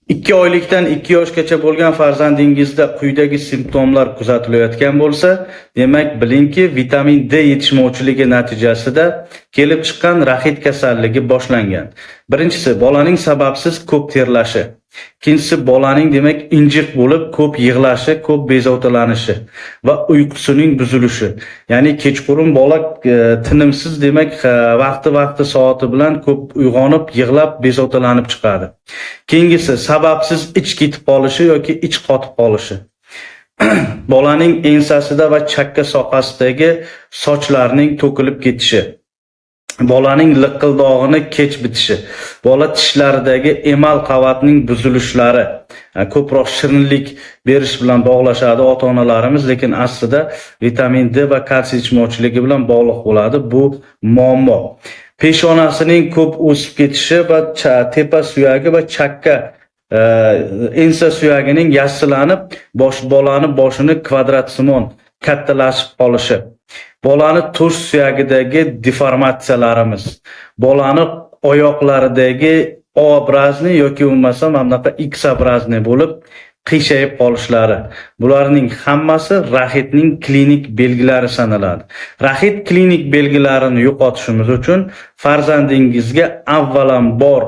2 oylikdan 2 yoshgacha bo'lgan farzandingizda quyidagi simptomlar kuzatilayotgan bo'lsa, demak bilingki, vitamin D yetishmovchiligi natijasida kelib chiqqan raxit kasalligi boshlangan. Birinchisi, bolaning sababsiz ko'p terlashi. Ikkinchisi, bolaning demak injiq bo'lib ko'p yig'lashi, ko'p bezovtalanishi va uyqusining buzilishi. Ya'ni kechqurun bola tinimsiz demak vaqti soati bilan ko'p uyg'onib, yig'lab, bezovtalanib chiqadi. Keyingisi, sababsiz ich ketib qolishi yoki ich qotib qolishi. Bolaning ensasida va chakka sohasidagi sochlarning to'kilib ketishi. Bolaning liqildog'ini kech bitishi, bola tishlaridagi emal qavatining buzilishlari, ko'proq shirinlik berish bilan bog'lashadi ota-onalarimiz, lekin aslida vitamin D va kalsiy yetishmovchiligi bilan bog'liq bo'ladi bu muammo. Peshonasining ko'p o'sib ketishi va tepa suyagi va chakka ensa suyagining yassilanib, bolani boshini kvadratsimon kattalashib qolishi. Bolani to'sh suyagidagi deformatsiyalarimiz, bolani oyoqlaridagi O obrazni yoki bo'lmasam bunaqa X obrazni bo'lib qiyshayib qolishlari. Bularning hammasi raxitning klinik belgilari sanaladi. Raxit klinik belgilarini yo'qotishimiz uchun farzandingizga avvalambor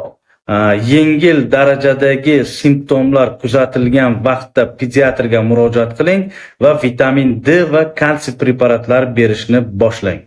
yengil darajadagi simptomlar kuzatilgan vaqtda pediatrga murojaat qiling va vitamin D va kalsiy preparatlari berishni boshlang.